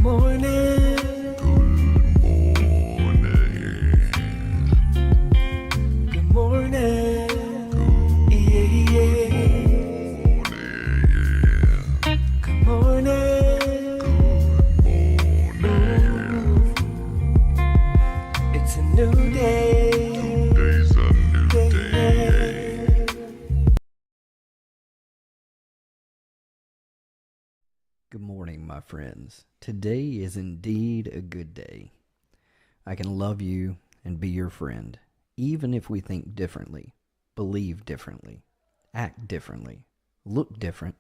morning. Good morning. Yeah, yeah. Good morning. Ooh. It's a new day. Today's a new day. Good morning, my friends. Today is indeed a good day. I can love you and be your friend, even if we think differently, believe differently, act differently, look different,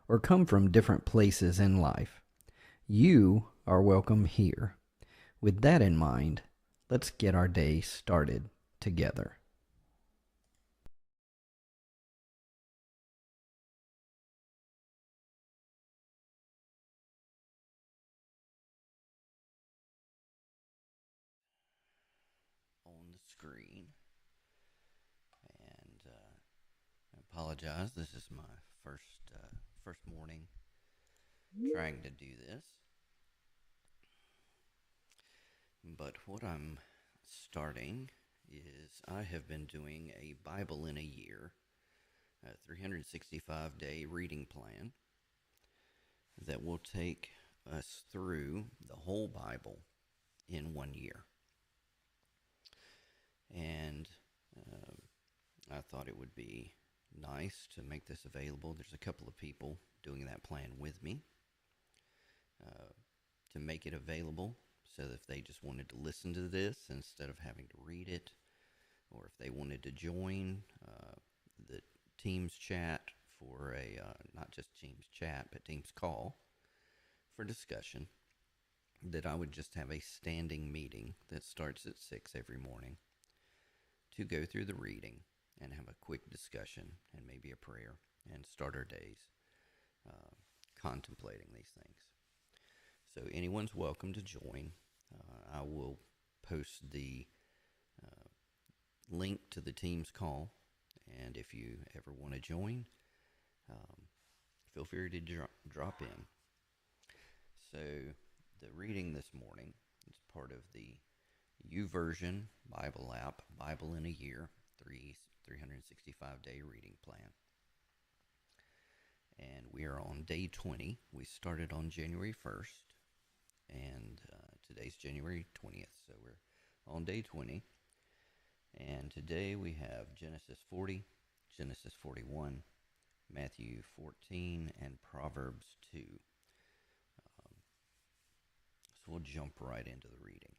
or come from different places in life. You are welcome here. With that in mind, let's get our day started together. On the screen, and I apologize. This is my first morning trying to do this. But what I'm starting is I have been doing a Bible in a year, a 365-day reading plan that will take us through the whole Bible in 1 year. And I thought it would be nice to make this available. There's a couple of people doing that plan with me to make it available, so that if they just wanted to listen to this instead of having to read it, or if they wanted to join the Teams chat for a, not just Teams chat, but Teams call for discussion, that I would just have a standing meeting that starts at 6 every morning to go through the reading and have a quick discussion and maybe a prayer and start our days contemplating these things. So anyone's welcome to join. I will post the link to the Teams call, and if you ever want to join, feel free to drop in. So the reading this morning is part of the YouVersion Bible app, Bible in a Year, 365-day reading plan. And we are on day 20. We started on January 1st, and today's January 20th, so we're on day 20. And today we have Genesis 40, Genesis 41, Matthew 14, and Proverbs 2. So we'll jump right into the reading.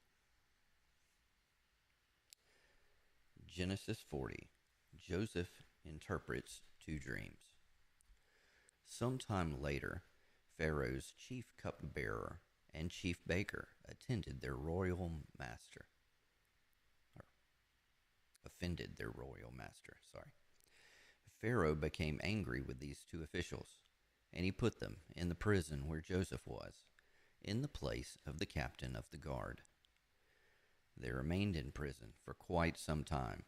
Genesis 40. Joseph interprets two dreams. Sometime later, Pharaoh's chief cupbearer and chief baker offended their royal master. Pharaoh became angry with these two officials, and he put them in the prison where Joseph was, in the place of the captain of the guard. They remained in prison for quite some time,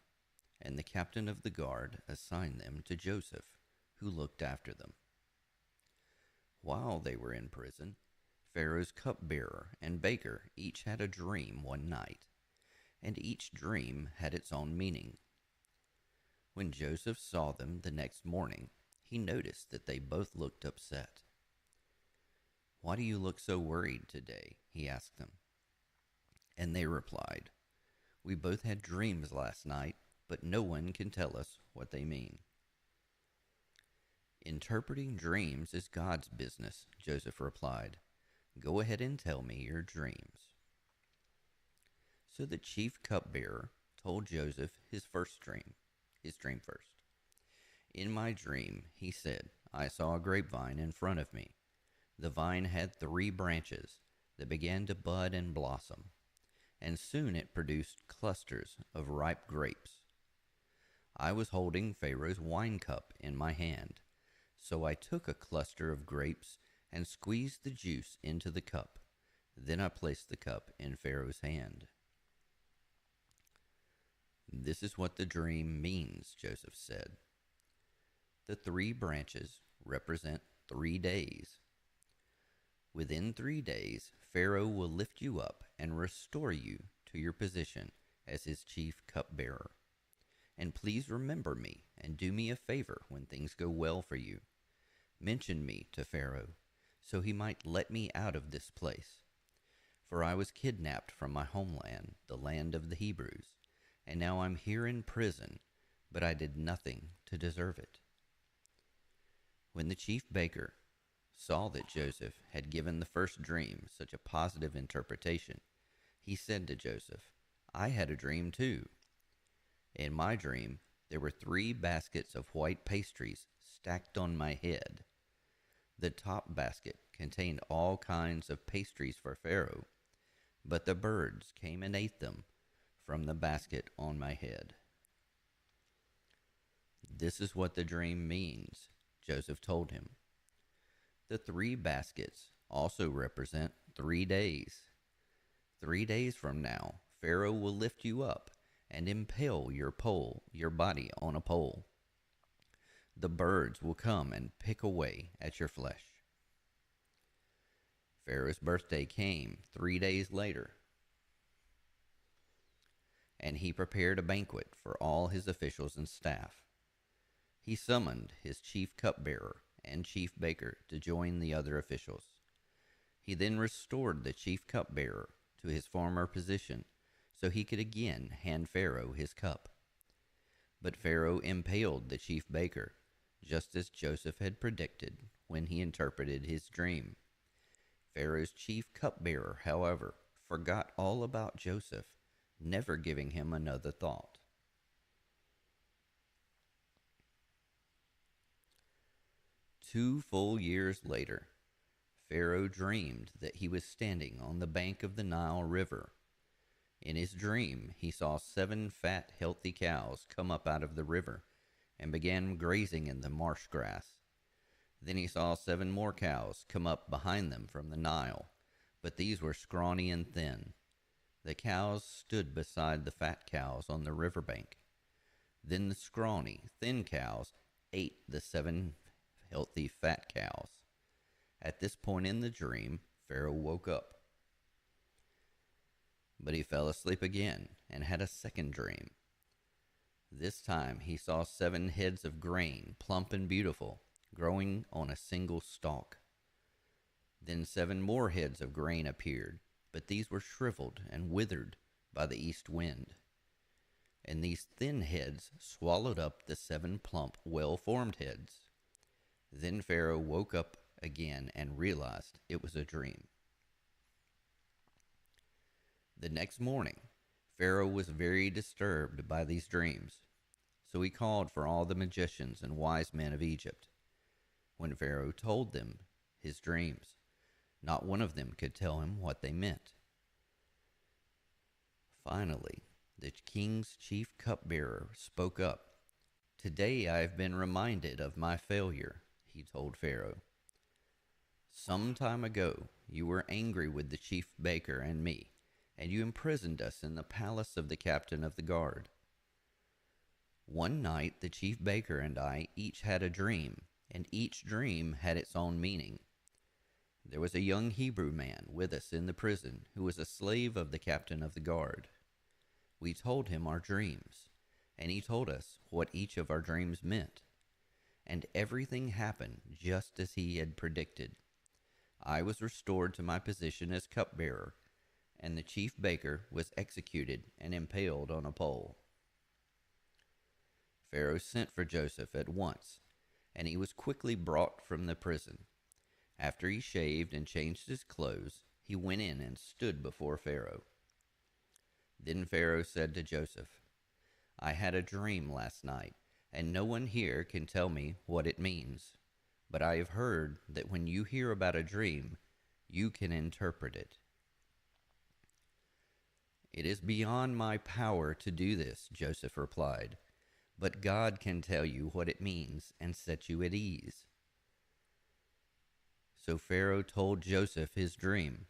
and the captain of the guard assigned them to Joseph, who looked after them. While they were in prison, Pharaoh's cupbearer and baker each had a dream one night, and each dream had its own meaning. When Joseph saw them the next morning, he noticed that they both looked upset. "Why do you look so worried today?" he asked them. And they replied, "We both had dreams last night, but no one can tell us what they mean." "Interpreting dreams is God's business," Joseph replied. "Go ahead and tell me your dreams." So the chief cupbearer told Joseph his dream first. "In my dream," he said, "I saw a grapevine in front of me. The vine had 3 branches that began to bud and blossom, and soon it produced clusters of ripe grapes. I was holding Pharaoh's wine cup in my hand, so I took a cluster of grapes and squeezed the juice into the cup. Then I placed the cup in Pharaoh's hand." "This is what the dream means," Joseph said. "The 3 branches represent 3 days. Within 3 days, Pharaoh will lift you up and restore you to your position as his chief cupbearer. And please remember me and do me a favor when things go well for you. Mention me to Pharaoh, so he might let me out of this place. For I was kidnapped from my homeland, the land of the Hebrews, and now I'm here in prison, but I did nothing to deserve it. When the chief baker saw that Joseph had given the first dream such a positive interpretation, he said to Joseph, I had a dream too. In my dream, there were 3 baskets of white pastries stacked on my head. The top basket contained all kinds of pastries for Pharaoh, but the birds came and ate them from the basket on my head. This is what the dream means, Joseph told him. The 3 baskets also represent 3 days. 3 days from now, Pharaoh will lift you up and impale your body on a pole. The birds will come and pick away at your flesh. Pharaoh's birthday came 3 days later, and he prepared a banquet for all his officials and staff. He summoned his chief cupbearer and chief baker to join the other officials. He then restored the chief cupbearer to his former position so he could again hand Pharaoh his cup. But Pharaoh impaled the chief baker, just as Joseph had predicted when he interpreted his dream. Pharaoh's chief cupbearer, however, forgot all about Joseph, never giving him another thought. Two full years later, Pharaoh dreamed that he was standing on the bank of the Nile River. In his dream, he saw 7 fat, healthy cows come up out of the river and began grazing in the marsh grass. Then he saw 7 more cows come up behind them from the Nile, but these were scrawny and thin. The cows stood beside the fat cows on the riverbank. Then the scrawny, thin cows ate the 7 healthy fat cows. At this point in the dream, Pharaoh woke up. But he fell asleep again and had a second dream. This time he saw 7 heads of grain, plump and beautiful, growing on a single stalk. Then 7 more heads of grain appeared, but these were shriveled and withered by the east wind. And these thin heads swallowed up the 7 plump, well-formed heads. Then Pharaoh woke up again and realized it was a dream. The next morning, Pharaoh was very disturbed by these dreams, so he called for all the magicians and wise men of Egypt. When Pharaoh told them his dreams, not one of them could tell him what they meant. Finally, the king's chief cupbearer spoke up. Today I have been reminded of my failure, he told Pharaoh. Some time ago, you were angry with the chief baker and me, and you imprisoned us in the palace of the captain of the guard. One night, the chief baker and I each had a dream, and each dream had its own meaning. There was a young Hebrew man with us in the prison who was a slave of the captain of the guard. We told him our dreams, and he told us what each of our dreams meant. And everything happened just as he had predicted. I was restored to my position as cupbearer, and the chief baker was executed and impaled on a pole. Pharaoh sent for Joseph at once, and he was quickly brought from the prison. After he shaved and changed his clothes, he went in and stood before Pharaoh. Then Pharaoh said to Joseph, I had a dream last night, and no one here can tell me what it means. But I have heard that when you hear about a dream, you can interpret it. It is beyond my power to do this, Joseph replied, but God can tell you what it means and set you at ease. So Pharaoh told Joseph his dream.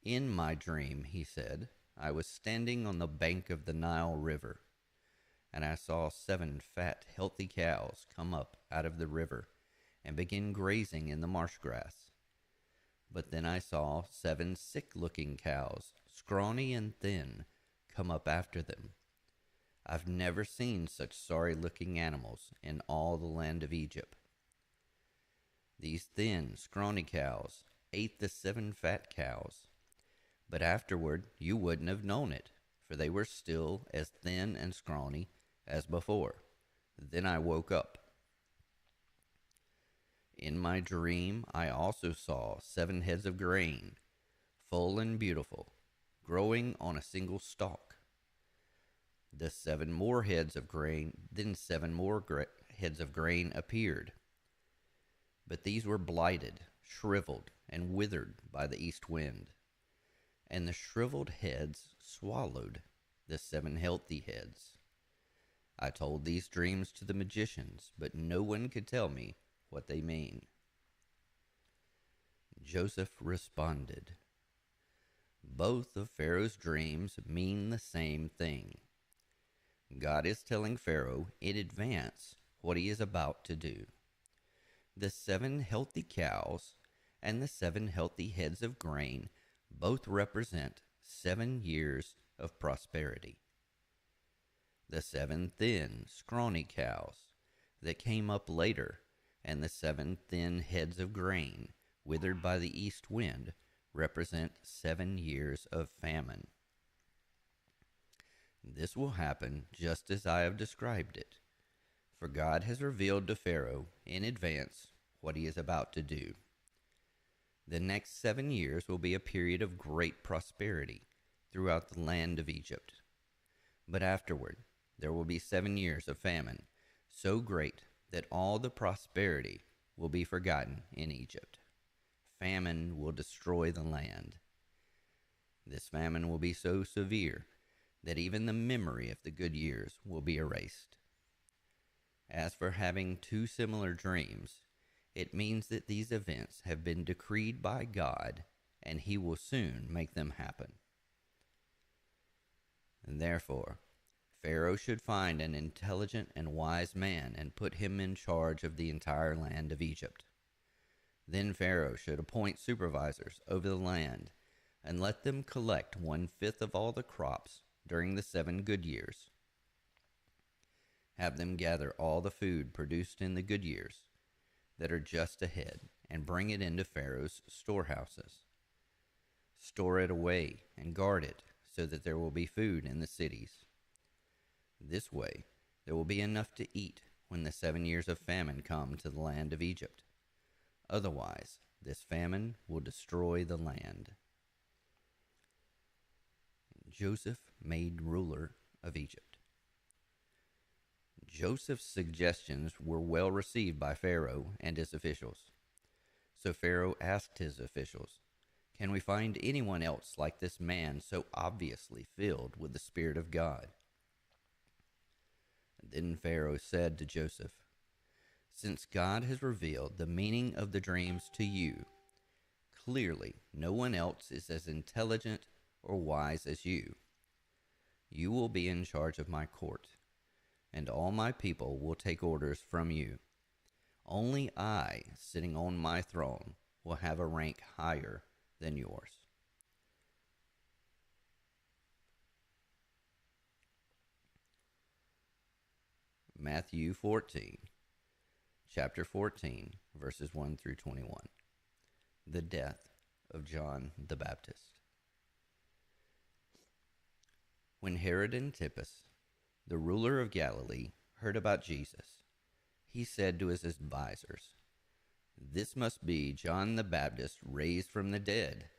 In my dream, he said, I was standing on the bank of the Nile River, and I saw 7 fat, healthy cows come up out of the river and begin grazing in the marsh grass. But then I saw 7 sick-looking cows, scrawny and thin, come up after them. I've never seen such sorry-looking animals in all the land of Egypt. These thin, scrawny cows ate the 7 fat cows, but afterward you wouldn't have known it, for they were still as thin and scrawny as before. Then I woke up. In my dream I also saw 7 heads of grain, full and beautiful, growing on a single stalk. The 7 more heads of grain, then 7 more heads of grain appeared. But these were blighted, shriveled, and withered by the east wind. And the shriveled heads swallowed the 7 healthy heads. I told these dreams to the magicians, but no one could tell me what they mean. Joseph responded, both of Pharaoh's dreams mean the same thing. God is telling Pharaoh in advance what he is about to do. The 7 healthy cows and the 7 healthy heads of grain both represent 7 years of prosperity. The 7 thin, scrawny cows that came up later and the 7 thin heads of grain withered by the east wind represent 7 years of famine. This will happen just as I have described it, for God has revealed to Pharaoh in advance what he is about to do. The next 7 years will be a period of great prosperity throughout the land of Egypt. But afterward, there will be 7 years of famine, so great that all the prosperity will be forgotten in Egypt. Famine will destroy the land. This famine will be so severe that even the memory of the good years will be erased. As for having 2 similar dreams, it means that these events have been decreed by God, and he will soon make them happen. And therefore, Pharaoh should find an intelligent and wise man and put him in charge of the entire land of Egypt. Then Pharaoh should appoint supervisors over the land and let them collect 1/5 of all the crops during the 7 good years. Have them gather all the food produced in the good years that are just ahead and bring it into Pharaoh's storehouses. Store it away and guard it so that there will be food in the cities. This way, there will be enough to eat when the 7 years of famine come to the land of Egypt. Otherwise, this famine will destroy the land. Joseph made ruler of Egypt. Joseph's suggestions were well received by Pharaoh and his officials. So Pharaoh asked his officials, "Can we find anyone else like this man so obviously filled with the Spirit of God?" Then Pharaoh said to Joseph, "Since God has revealed the meaning of the dreams to you, clearly no one else is as intelligent or wise as you. You will be in charge of my court, and all my people will take orders from you. Only I, sitting on my throne, will have a rank higher than yours." Matthew 14, chapter 14, verses 1 through 21. The death of John the Baptist. When Herod Antipas, the ruler of Galilee, heard about Jesus, he said to his advisers, "This must be John the Baptist raised from the dead.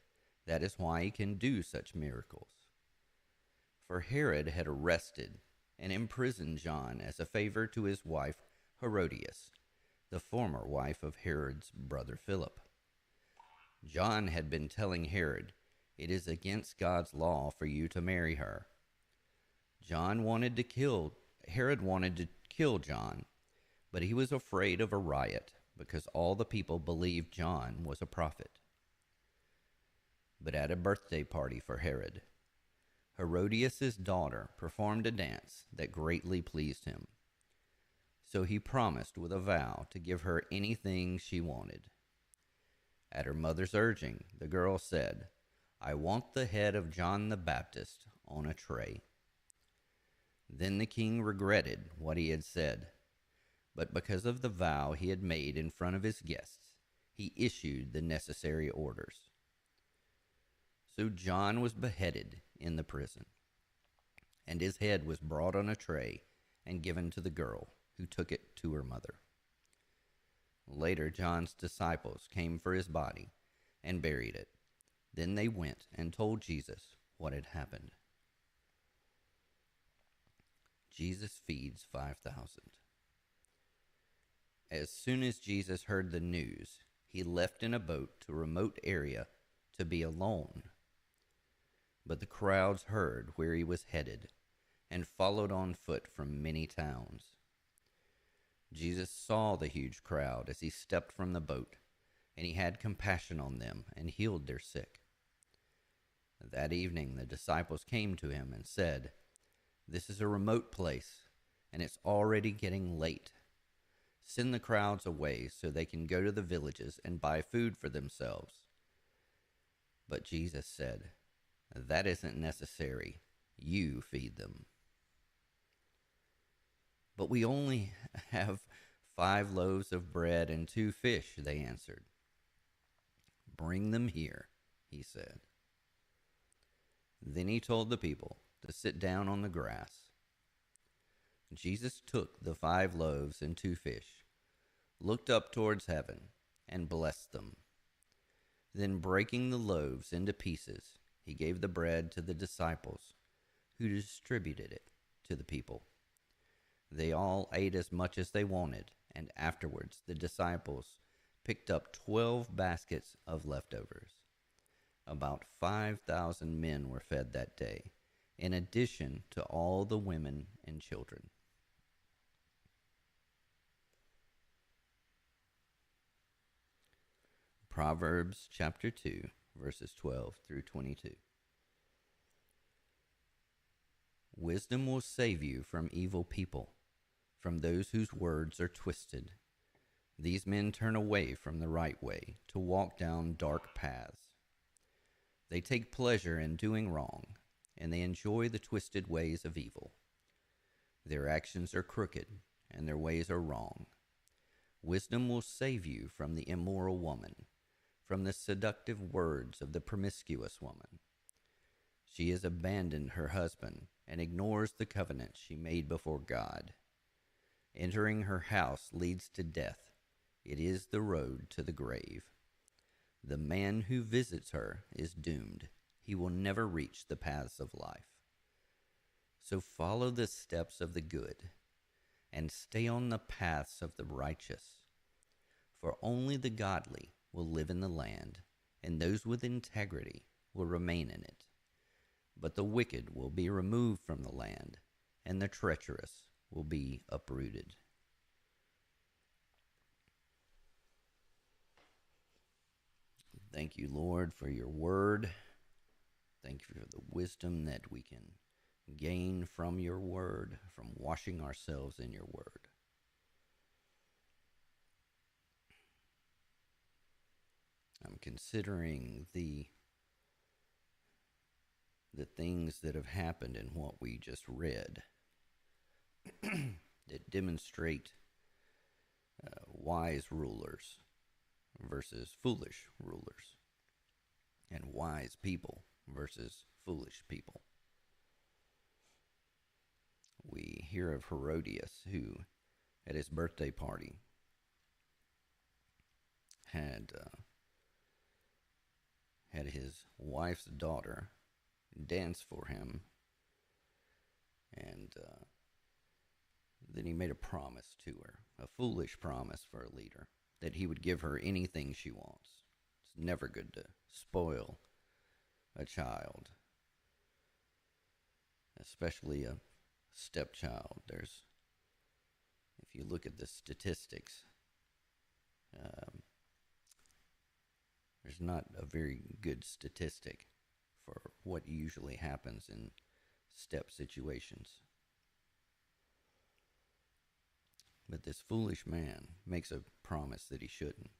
That is why he can do such miracles." For Herod had arrested and imprisoned John as a favor to his wife Herodias, the former wife of Herod's brother Philip. John had been telling Herod, "It is against God's law for you to marry her." Herod wanted to kill John, but he was afraid of a riot because all the people believed John was a prophet. But at a birthday party for Herod, Herodias' daughter performed a dance that greatly pleased him. So he promised with a vow to give her anything she wanted. At her mother's urging, the girl said, "I want the head of John the Baptist on a tray." Then the king regretted what he had said, but because of the vow he had made in front of his guests, he issued the necessary orders. So John was beheaded in the prison, and his head was brought on a tray and given to the girl, who took it to her mother. Later, John's disciples came for his body and buried it. Then they went and told Jesus what had happened. Jesus feeds 5,000. As soon as Jesus heard the news, he left in a boat to a remote area to be alone. But the crowds heard where he was headed and followed on foot from many towns. Jesus saw the huge crowd as he stepped from the boat, and he had compassion on them and healed their sick. That evening the disciples came to him and said, "This is a remote place, and it's already getting late. Send the crowds away so they can go to the villages and buy food for themselves." But Jesus said, "That isn't necessary. You feed them." "But we only have 5 loaves of bread and 2 fish," they answered. "Bring them here," he said. Then he told the people to sit down on the grass. Jesus took the 5 loaves and 2 fish, looked up towards heaven, and blessed them. Then, breaking the loaves into pieces, he gave the bread to the disciples, who distributed it to the people. They all ate as much as they wanted, and afterwards the disciples picked up 12 baskets of leftovers. About 5,000 men were fed that day, in addition to all the women and children. Proverbs chapter 2, verses 12 through 22. Wisdom will save you from evil people, from those whose words are twisted. These men turn away from the right way to walk down dark paths. They take pleasure in doing wrong, and they enjoy the twisted ways of evil. Their actions are crooked, and their ways are wrong. Wisdom will save you from the immoral woman, from the seductive words of the promiscuous woman. She has abandoned her husband and ignores the covenant she made before God. Entering her house leads to death. It is the road to the grave. The man who visits her is doomed. He will never reach the paths of life. So follow the steps of the good, and stay on the paths of the righteous. For only the godly will live in the land, and those with integrity will remain in it. But the wicked will be removed from the land, and the treacherous will be uprooted. Thank you, Lord, for your word. Thank you for the wisdom that we can gain from your word, from washing ourselves in your word. I'm considering the things that have happened in what we just read that demonstrate wise rulers versus foolish rulers, and wise people versus foolish people. We hear of Herodias, who at his birthday party had his wife's daughter dance for him, and then he made a promise to her, a foolish promise for a leader, that he would give her anything she wants. It's never good to spoil a child, especially a stepchild. If you look at the statistics, there's not a very good statistic for what usually happens in step situations. But this foolish man makes a promise that he shouldn't.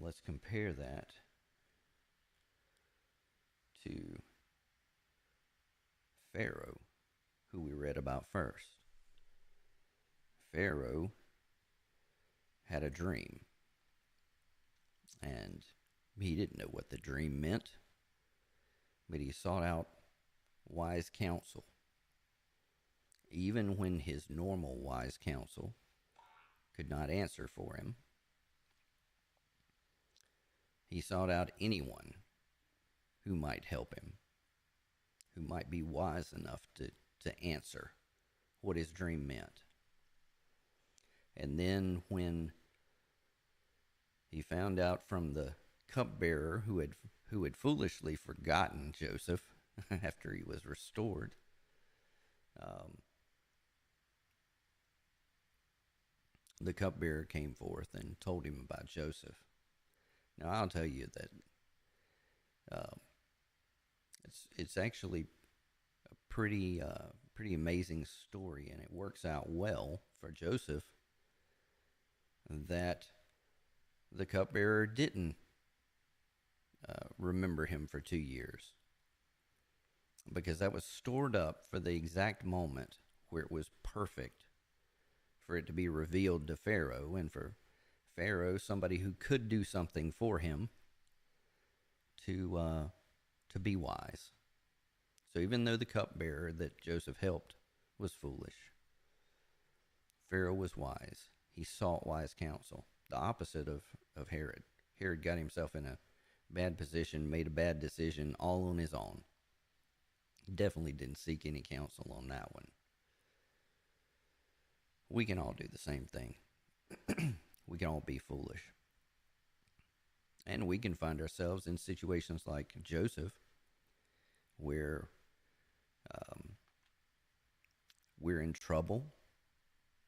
let's compare that to Pharaoh, who we read about first. Pharaoh had a dream, and he didn't know what the dream meant, but he sought out wise counsel. Even when his normal wise counsel could not answer for him, he sought out anyone who might help him, who might be wise enough to answer what his dream meant. And then when he found out from the cupbearer who had foolishly forgotten Joseph after he was restored, the cupbearer came forth and told him about Joseph. Now I'll tell you that it's actually a pretty amazing story, and it works out well for Joseph that the cupbearer didn't remember him for 2 years, because that was stored up for the exact moment where it was perfect for it to be revealed to Pharaoh, and for Pharaoh, somebody who could do something for him, to be wise. So even though the cupbearer that Joseph helped was foolish, Pharaoh was wise. He sought wise counsel, the opposite of Herod. Herod got himself in a bad position, made a bad decision all on his own. He definitely didn't seek any counsel on that one. We can all do the same thing. We can all be foolish. And we can find ourselves in situations like Joseph, where we're in trouble.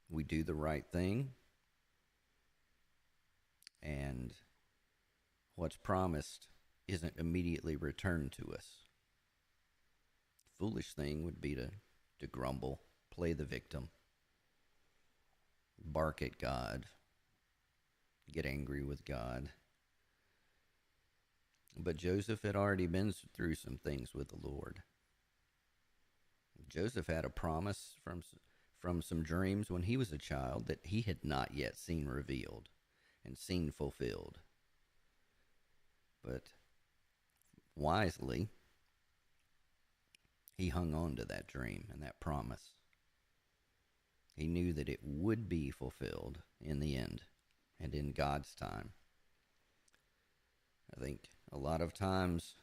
We do the right thing, and what's promised isn't immediately returned to us. Foolish thing would be to grumble, play the victim, bark at God, get angry with God. But Joseph had already been through some things with the Lord. Joseph had a promise from some dreams when he was a child that he had not yet seen revealed and seen fulfilled. But wisely, he hung on to that dream and that promise. He knew that it would be fulfilled in the end and in God's time. I think a lot of times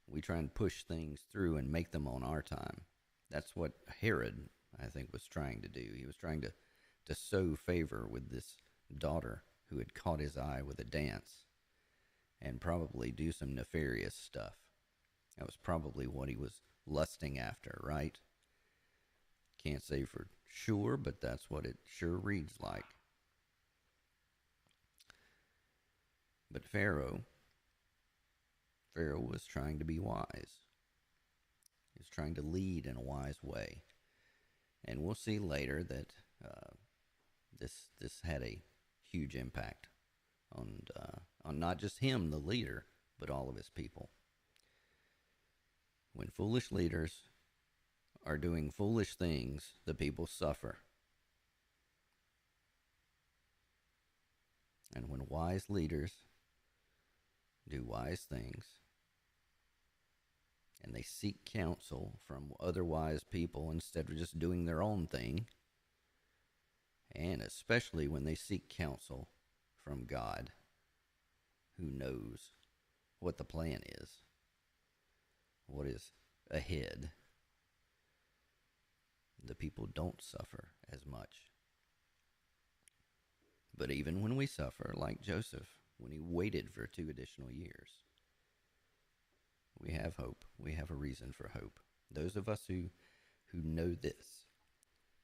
we try and push things through and make them on our time. That's what Herod, I think, was trying to do. He was trying to sow favor with this daughter who had caught his eye with a dance and probably do some nefarious stuff. That was probably what he was lusting after, right? Can't say for sure, but that's what it sure reads like. But Pharaoh was trying to be wise. He was trying to lead in a wise way. And we'll see later that this had a huge impact on not just him, the leader, but all of his people. When foolish leaders are doing foolish things, the people suffer. And when wise leaders do wise things, and they seek counsel from other wise people instead of just doing their own thing, and especially when they seek counsel from God, who knows what the plan is, what is ahead, the people don't suffer as much. But even when we suffer, like Joseph, when he waited for 2 additional years, we have hope. We have a reason for hope. Those of us who know this,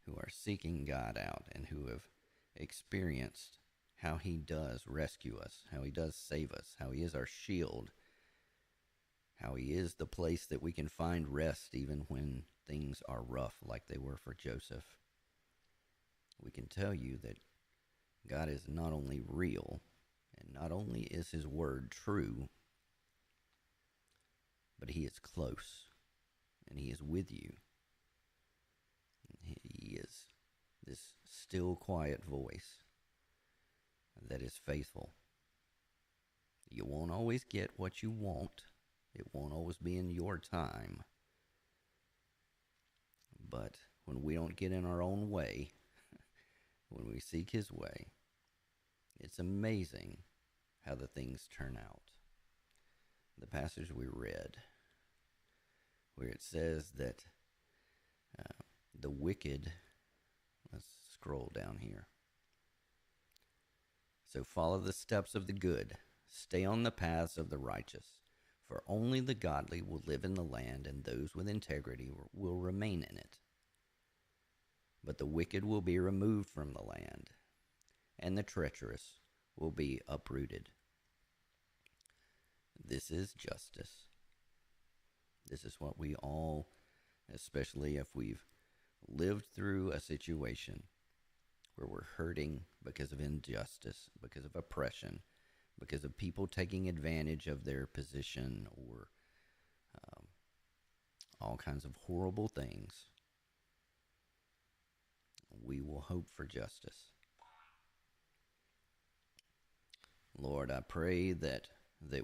who are seeking God out and who have experienced how he does rescue us, how he does save us, how he is our shield, how he is the place that we can find rest even when things are rough like they were for Joseph. We can tell you that God is not only real And not only is his word true, but he is close, and he is with you. He is this still, quiet voice that is faithful. You won't always get what you want. It won't always be in your time. But when we don't get in our own way, when we seek his way, it's amazing how the things turn out. The passage we read, where it says that the wicked, let's scroll down here. So follow the steps of the good, stay on the paths of the righteous, for only the godly will live in the land, and those with integrity will remain in it. But the wicked will be removed from the land, and the treacherous will be uprooted. This is justice. This is what we all, especially if we've lived through a situation where we're hurting because of injustice, because of oppression, because of people taking advantage of their position, or all kinds of horrible things, we will hope for justice. Lord, I pray that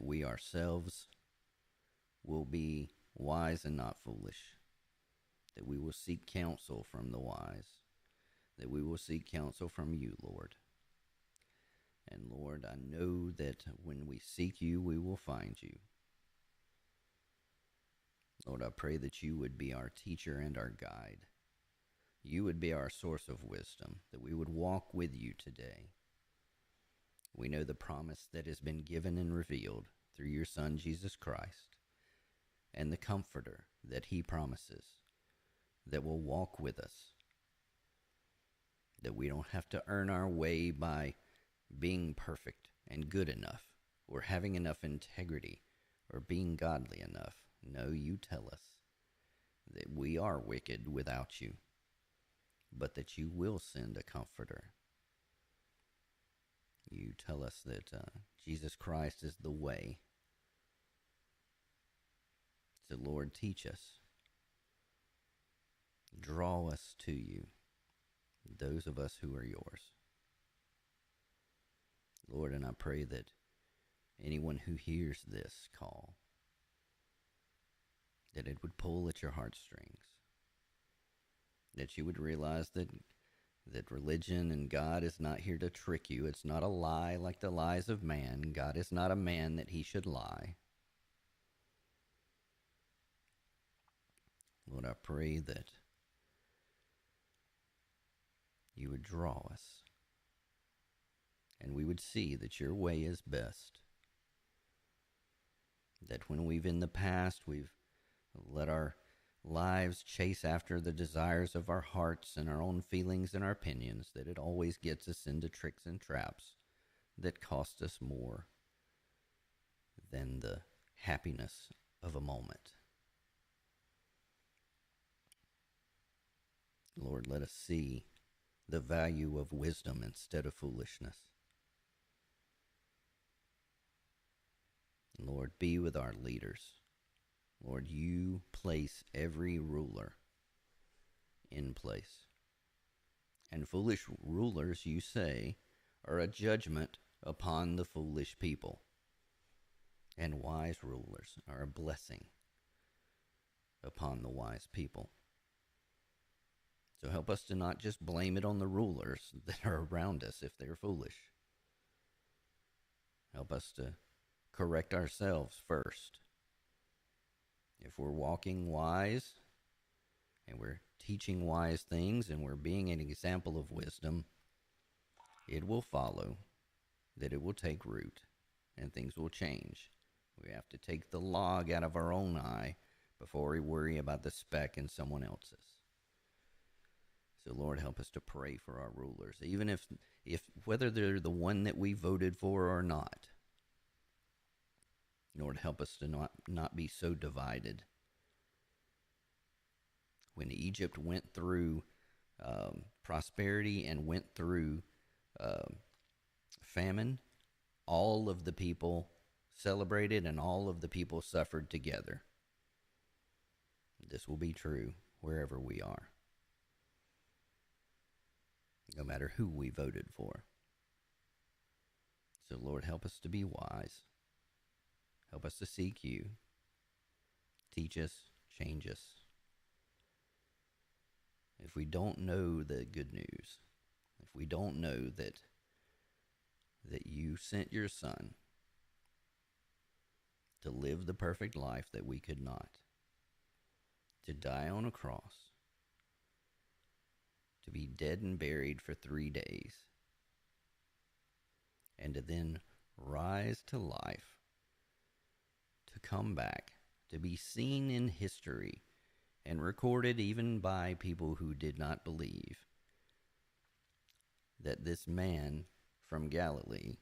we ourselves will be wise and not foolish, that we will seek counsel from the wise, that we will seek counsel from you, Lord. And Lord, I know that when we seek you, we will find you. Lord, I pray that you would be our teacher and our guide. You would be our source of wisdom, that we would walk with you today. We know the promise that has been given and revealed through your Son, Jesus Christ, and the Comforter that he promises that will walk with us, that we don't have to earn our way by being perfect and good enough, or having enough integrity, or being godly enough. No, you tell us that we are wicked without you, but that you will send a Comforter. You tell us that Jesus Christ is the way. So, Lord, teach us. Draw us to you, those of us who are yours. Lord, and I pray that anyone who hears this call, that it would pull at your heartstrings, that you would realize that religion and God is not here to trick you. It's not a lie like the lies of man. God is not a man that he should lie. Lord, I pray that you would draw us, and we would see that your way is best. That when we've in the past, we've let our lives chase after the desires of our hearts and our own feelings and our opinions, that it always gets us into tricks and traps that cost us more than the happiness of a moment. Lord, let us see the value of wisdom instead of foolishness. Lord, be with our leaders. Lord, you place every ruler in place. And foolish rulers, you say, are a judgment upon the foolish people. And wise rulers are a blessing upon the wise people. So help us to not just blame it on the rulers that are around us if they're foolish. Help us to correct ourselves first. If we're walking wise and we're teaching wise things and we're being an example of wisdom, it will follow that it will take root and things will change. We have to take the log out of our own eye before we worry about the speck in someone else's. So Lord, help us to pray for our rulers, even if whether they're the one that we voted for or not. Lord, help us to not be so divided. When Egypt went through prosperity and went through famine, all of the people celebrated and all of the people suffered together. This will be true wherever we are, no matter who we voted for. So, Lord, help us to be wise. Help us to seek you. Teach us, change us. If we don't know the good news, if we don't know that you sent your Son to live the perfect life that we could not, to die on a cross, to be dead and buried for 3 days, and to then rise to life, to come back, to be seen in history and recorded even by people who did not believe that this man from Galilee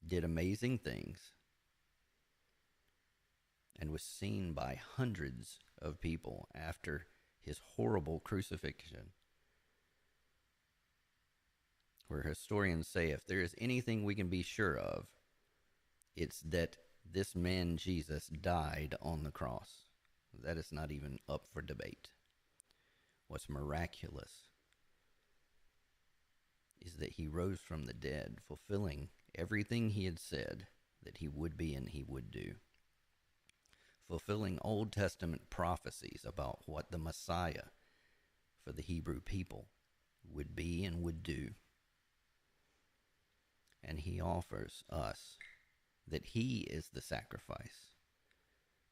did amazing things and was seen by hundreds of people after his horrible crucifixion, where historians say if there is anything we can be sure of, it's that this man Jesus died on the cross. That is not even up for debate. What's miraculous is that he rose from the dead, fulfilling everything he had said that he would be and he would do, fulfilling Old Testament prophecies about what the Messiah for the Hebrew people would be and would do. And he offers us that he is the sacrifice.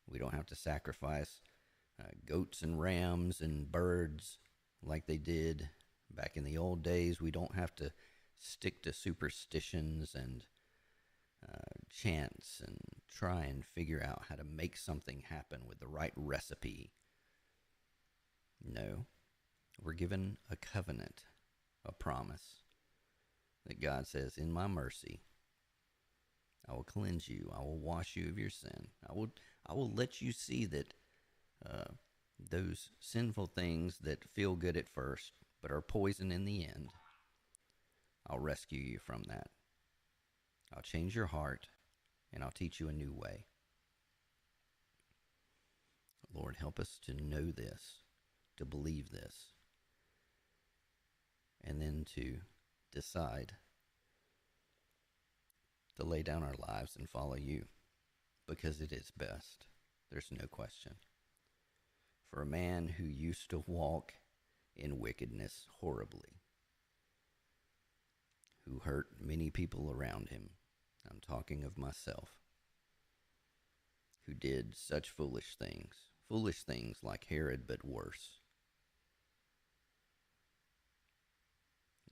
We don't have to sacrifice goats and rams and birds like they did back in the old days. We don't have to stick to superstitions and chants and try and figure out how to make something happen with the right recipe. No, we're given a covenant, a promise that God says, in my mercy, I will cleanse you. I will wash you of your sin. I will let you see that those sinful things that feel good at first but are poison in the end, I'll rescue you from that. I'll change your heart, and I'll teach you a new way. Lord, help us to know this, to believe this, and then to decide to lay down our lives and follow you, because it is best. There's no question. For a man who used to walk in wickedness horribly, who hurt many people around him, I'm talking of myself, who did such foolish things like Herod, but worse.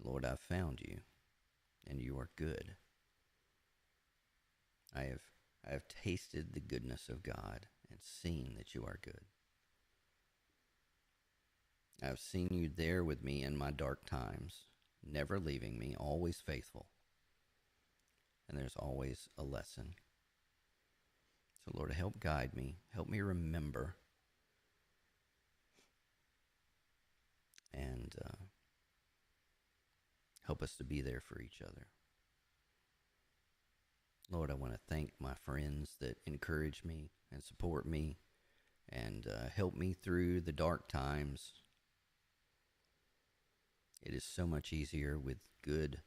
Lord, I've found you, and you are good. I have tasted the goodness of God and seen that you are good. I've seen you there with me in my dark times, never leaving me, always faithful. And there's always a lesson. So Lord, help guide me. Help me remember. And help us to be there for each other. Lord, I want to thank my friends that encourage me and support me and help me through the dark times. It is so much easier with good,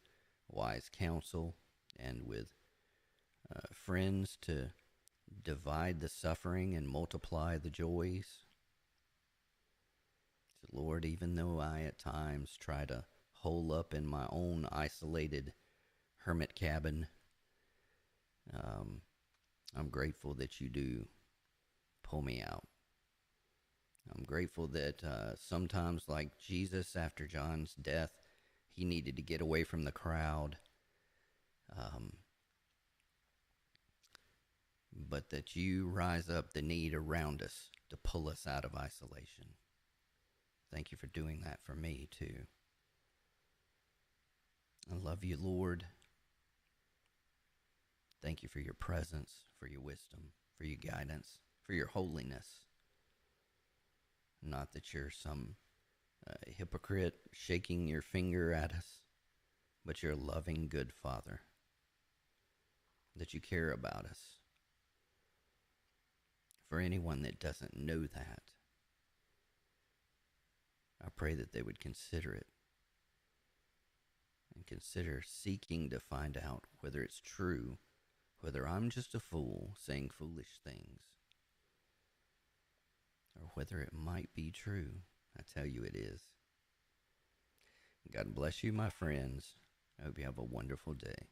wise counsel and with friends to divide the suffering and multiply the joys. So Lord, even though I at times try to hole up in my own isolated hermit cabin, I'm grateful that you do pull me out. I'm grateful that sometimes, like Jesus after John's death, he needed to get away from the crowd. But that you rise up the need around us to pull us out of isolation. Thank you for doing that for me too. I love you, Lord. Thank you for your presence, for your wisdom, for your guidance, for your holiness. Not that you're some hypocrite shaking your finger at us, but you're a loving, good Father, that you care about us. For anyone that doesn't know that, I pray that they would consider it and consider seeking to find out whether it's true, whether I'm just a fool saying foolish things, or whether it might be true. I tell you it is. God bless you, my friends. I hope you have a wonderful day.